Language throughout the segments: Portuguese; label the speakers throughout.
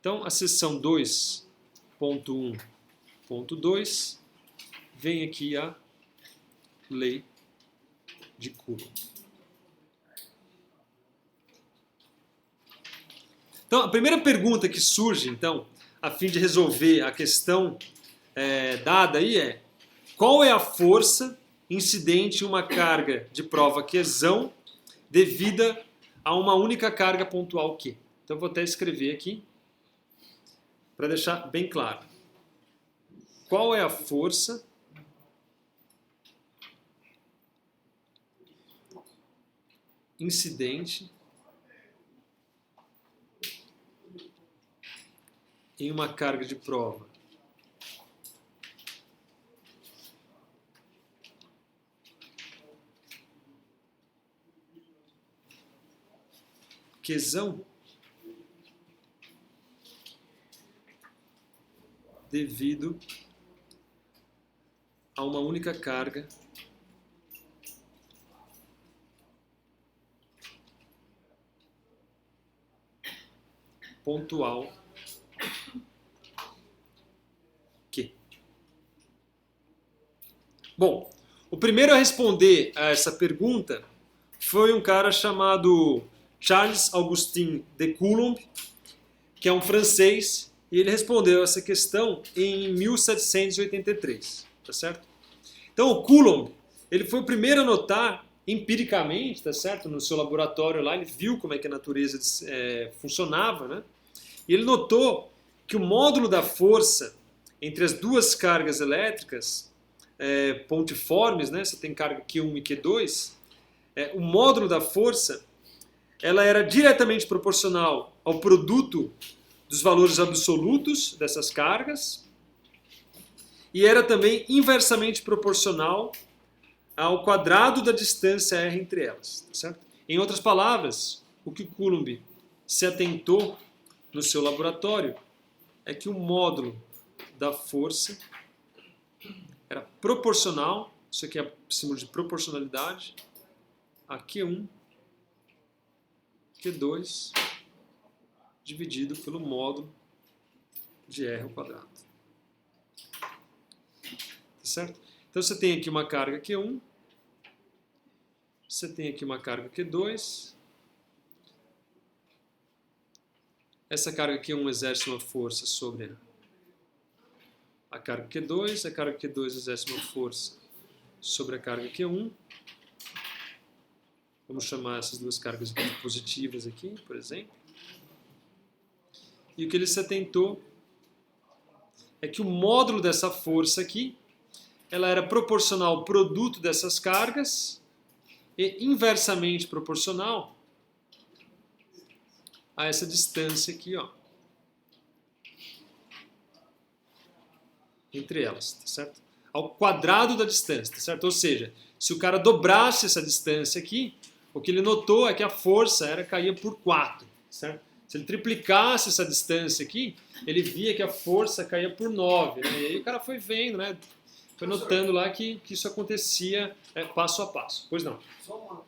Speaker 1: Então, a seção 2.1.2 vem aqui a lei de Coulomb. Então, a primeira pergunta que surge, então, a fim de resolver a questão dada aí é: qual é a força incidente em uma carga de prova Qzão devida a uma única carga pontual Q? Então, eu vou até escrever aqui para deixar bem claro. Qual é a força incidente em uma carga de prova Qzão devido a uma única carga pontual Q. Bom, o primeiro a responder a essa pergunta foi um cara chamado Charles Augustin de Coulomb, que é um francês, e ele respondeu essa questão em 1783, tá certo? Então o Coulomb, ele foi o primeiro a notar empiricamente, tá certo? No seu laboratório lá, ele viu como é que a natureza funcionava, né? E ele notou que o módulo da força entre as duas cargas elétricas pontiformes, né? Você tem carga Q1 e Q2, o módulo da força ela era diretamente proporcional ao produto dos valores absolutos dessas cargas e era também inversamente proporcional ao quadrado da distância R entre elas. Tá certo? Em outras palavras, o que Coulomb se atentou no seu laboratório é que o módulo da força era proporcional, isso aqui é símbolo de proporcionalidade, a Q1, Q2, dividido pelo módulo de R ao quadrado. Tá certo? Então você tem aqui uma carga Q1, você tem aqui uma carga Q2, essa carga Q1 exerce uma força sobre a carga Q2, a carga Q2 exerce uma força sobre a carga Q1. Vamos chamar essas duas cargas positivas aqui, por exemplo. E o que ele se atentou é que o módulo dessa força aqui, ela era proporcional ao produto dessas cargas e inversamente proporcional a essa distância aqui, ó, entre elas, tá certo? Ao quadrado da distância, tá certo? Ou seja, se o cara dobrasse essa distância aqui, o que ele notou é que a força caía por 4, certo? Se ele triplicasse essa distância aqui, ele via que a força caía por 9, né? E aí o cara foi vendo, né? Foi notando lá que isso acontecia passo a passo. Pois não?
Speaker 2: Só uma...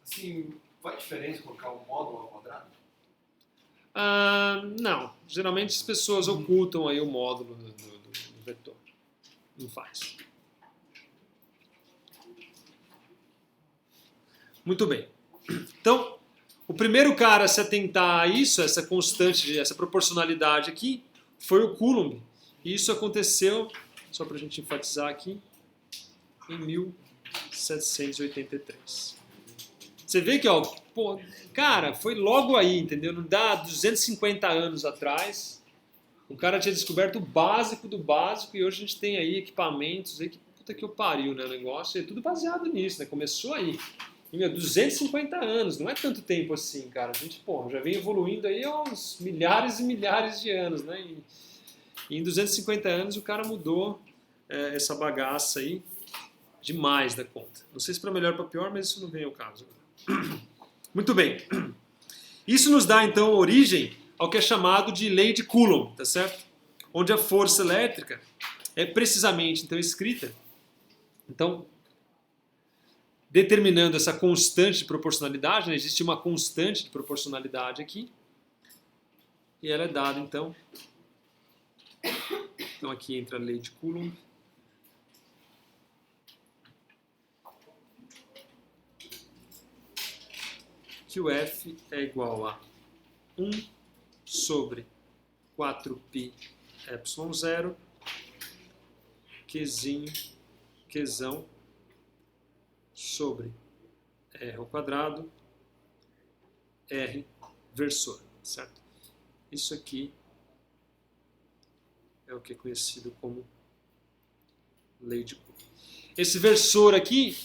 Speaker 2: Assim, faz diferença colocar um módulo ao quadrado?
Speaker 1: Não. Geralmente as pessoas ocultam aí o módulo do vetor. Não faz. Muito bem. Então, o primeiro cara a se atentar a isso, essa constante, essa proporcionalidade aqui, foi o Coulomb. E isso aconteceu, só para a gente enfatizar aqui, em 1783. Você vê que, ó, pô, cara, foi logo aí, entendeu? Não dá 250 anos atrás. O cara tinha descoberto o básico do básico e hoje a gente tem aí equipamentos aí que puta que eu pariu, né? O negócio é tudo baseado nisso, né? Começou aí. E, 250 anos, não é tanto tempo assim, cara. A gente, pô, já vem evoluindo aí há uns milhares e milhares de anos, né? E em 250 anos o cara mudou essa bagaça aí demais da conta. Não sei se para melhor ou para pior, mas isso não vem ao caso. Muito bem. Isso nos dá, então, origem ao que é chamado de lei de Coulomb, tá certo? Onde a força elétrica é precisamente, então, escrita. Então, determinando essa constante de proporcionalidade, né? Existe uma constante de proporcionalidade aqui, e ela é dada, então aqui entra a lei de Coulomb. Que o F é igual a 1 sobre 4π epsilon 0, Qzão sobre R ao quadrado, R versor, certo? Isso aqui é o que é conhecido como lei de Coulomb. Esse versor aqui,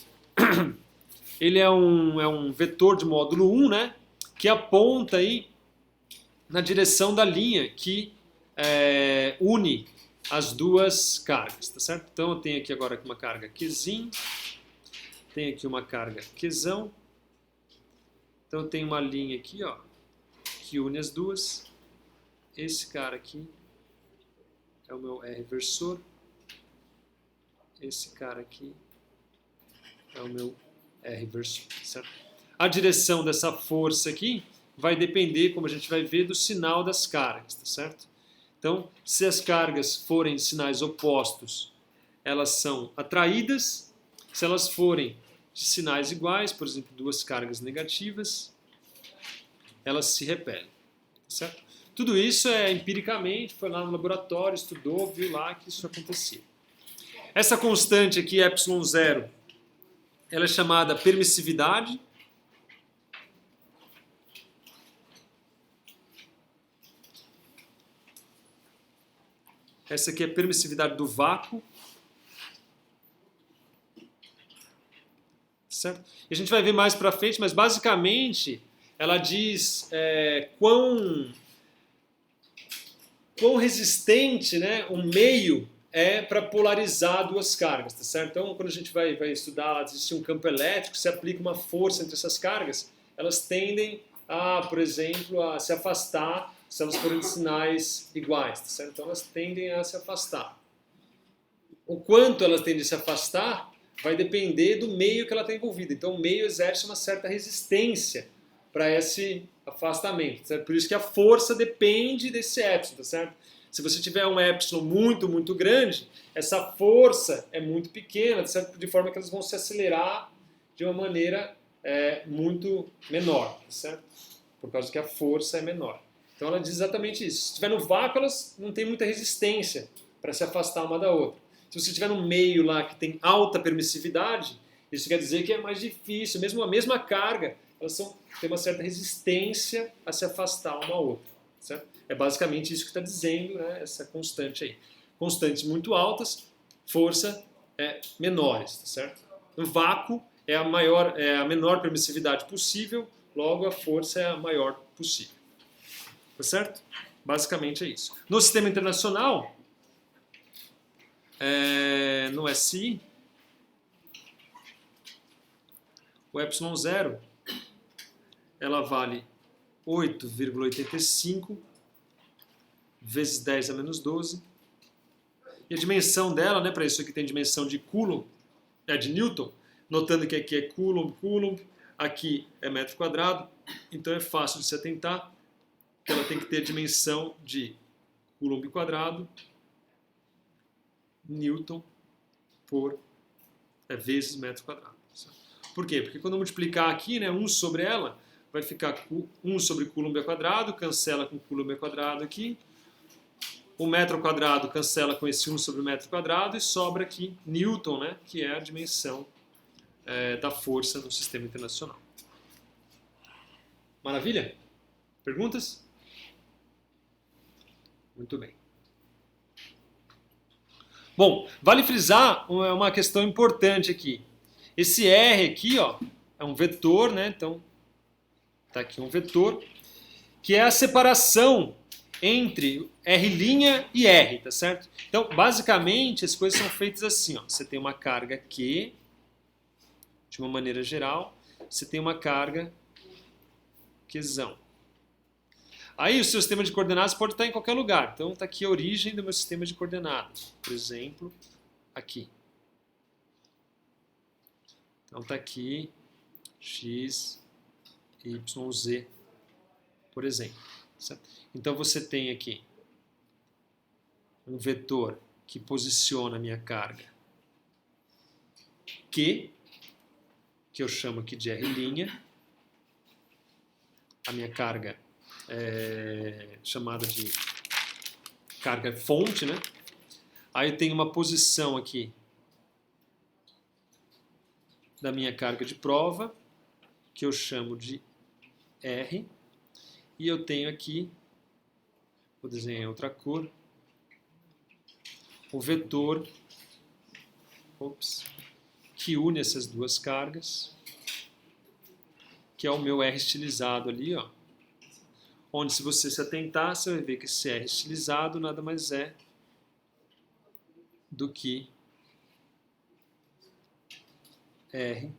Speaker 1: ele é um vetor de módulo 1, né, que aponta aí na direção da linha que une as duas cargas, tá certo? Então eu tenho aqui agora uma carga Qzinho, tenho aqui uma carga Qzão, então eu tenho uma linha aqui, ó, que une as duas. Esse cara aqui é o meu R versor, esse cara aqui é o meu R versor, certo? A direção dessa força aqui vai depender, como a gente vai ver, do sinal das cargas, tá certo? Então, se as cargas forem de sinais opostos, elas são atraídas. Se elas forem de sinais iguais, por exemplo, duas cargas negativas, elas se repelem, tá certo? Tudo isso é empiricamente, foi lá no laboratório, estudou, viu lá que isso acontecia. Essa constante aqui, ε0, ela é chamada permissividade. Essa aqui é a permissividade do vácuo. Certo? E a gente vai ver mais para frente, mas basicamente ela diz quão resistente, né, o meio é para polarizar duas cargas, tá certo? Então, quando a gente vai estudar, existe um campo elétrico, se aplica uma força entre essas cargas, elas tendem a, por exemplo, a se afastar se elas forem de sinais iguais, tá certo? Então, elas tendem a se afastar. O quanto elas tendem a se afastar vai depender do meio que ela está envolvida. Então, o meio exerce uma certa resistência para esse afastamento, certo? Por isso que a força depende desse epsilon, tá certo? Se você tiver um epsilon muito, muito grande, essa força é muito pequena, tá certo? De forma que elas vão se acelerar de uma maneira muito menor, tá certo? Por causa que a força é menor. Então ela diz exatamente isso. Se estiver no vácuo, elas não têm muita resistência para se afastar uma da outra. Se você estiver no meio lá que tem alta permissividade, isso quer dizer que é mais difícil, mesmo a mesma carga, elas têm uma certa resistência a se afastar uma da outra. Certo? É basicamente isso que está dizendo, né, essa constante aí. Constantes muito altas, força menores, tá certo? No vácuo é a menor permissividade possível, logo a força é a maior possível. Tá certo? Basicamente é isso. No sistema internacional, no SI, o ε0 ela vale 8,85 vezes 10 a menos 12. E a dimensão dela, né, para isso aqui tem dimensão de Coulomb, de Newton, notando que aqui é Coulomb, aqui é metro quadrado, então é fácil de se atentar que ela tem que ter a dimensão de Coulomb quadrado, Newton por vezes metro quadrado. Por quê? Porque quando eu multiplicar aqui, né, 1 sobre ela, vai ficar 1 sobre Coulomb ao quadrado, cancela com Coulomb ao quadrado aqui. O metro ao quadrado cancela com esse 1 sobre metro quadrado e sobra aqui Newton, né, que é a dimensão da força no sistema internacional. Maravilha? Perguntas? Muito bem. Bom, vale frisar uma questão importante aqui. Esse R aqui, ó, é um vetor, né? Então, está aqui um vetor, que é a separação entre R' e R, tá certo? Então, basicamente, as coisas são feitas assim, ó. Você tem uma carga Q, de uma maneira geral, você tem uma carga Qzão. Aí o seu sistema de coordenadas pode estar em qualquer lugar. Então está aqui a origem do meu sistema de coordenadas. Por exemplo, aqui. Então está aqui x, y, z, por exemplo. Certo? Então você tem aqui um vetor que posiciona a minha carga Q, que eu chamo aqui de R', a minha carga é chamada de carga fonte, né? Aí eu tenho uma posição aqui da minha carga de prova, que eu chamo de R, e eu tenho aqui, vou desenhar em outra cor, o vetor que une essas duas cargas, que é o meu R estilizado ali, ó. Onde, se você se atentar, você vai ver que esse R estilizado nada mais é do que R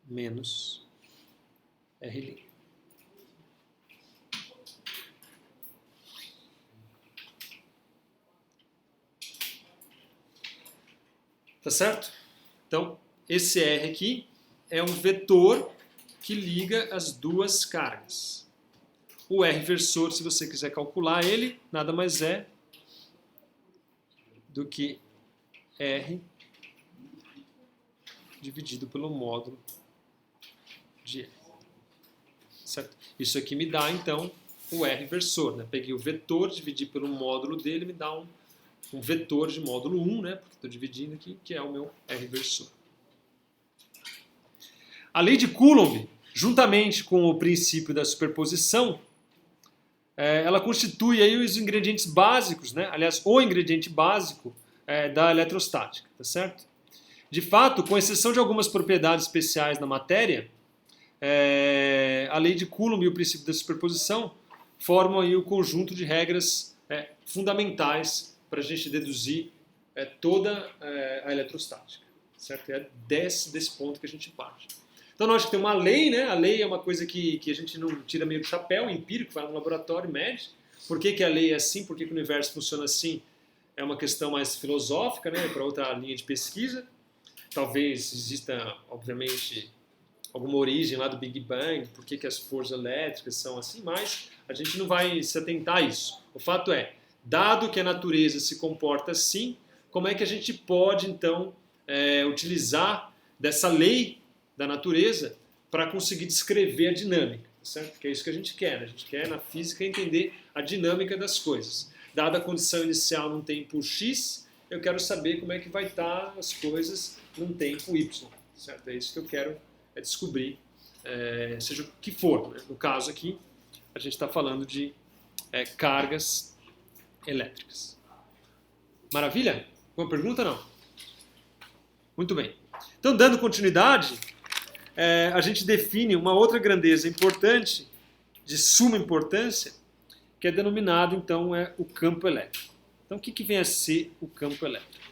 Speaker 1: menos R'. Tá certo? Então, esse R aqui é um vetor que liga as duas cargas. O R versor, se você quiser calcular ele, nada mais é do que R dividido pelo módulo de R. Certo? Isso aqui me dá, então, o R versor. Né? Peguei o vetor, dividi pelo módulo dele, me dá um vetor de módulo 1, né? Porque estou dividindo aqui, que é o meu R versor. A lei de Coulomb, juntamente com o princípio da superposição, ela constitui aí os ingredientes básicos, né? Aliás, o ingrediente básico da eletrostática, tá certo? De fato, com exceção de algumas propriedades especiais na matéria, a lei de Coulomb e o princípio da superposição formam aí o conjunto de regras fundamentais para a gente deduzir toda a eletrostática, certo? É desse ponto que a gente parte. Então, nós temos uma lei, né? A lei é uma coisa que a gente não tira meio do chapéu, empírico, vai no laboratório, mede. Por que a lei é assim? Por que o universo funciona assim? É uma questão mais filosófica, né? Para outra linha de pesquisa. Talvez exista, obviamente, alguma origem lá do Big Bang, por que as forças elétricas são assim, mas a gente não vai se atentar a isso. O fato é, dado que a natureza se comporta assim, como é que a gente pode, então, utilizar dessa lei da natureza para conseguir descrever a dinâmica, certo? Que é isso que a gente quer, né? A gente quer, na física, entender a dinâmica das coisas. Dada a condição inicial num tempo x, eu quero saber como é que vai estar as coisas num tempo y, certo? É isso que eu quero descobrir, seja o que for. Né? No caso aqui, a gente está falando de cargas elétricas. Maravilha? Alguma pergunta? Não? Muito bem. Então, dando continuidade, a gente define uma outra grandeza importante, de suma importância, que é denominado, então, o campo elétrico. Então, o que vem a ser o campo elétrico?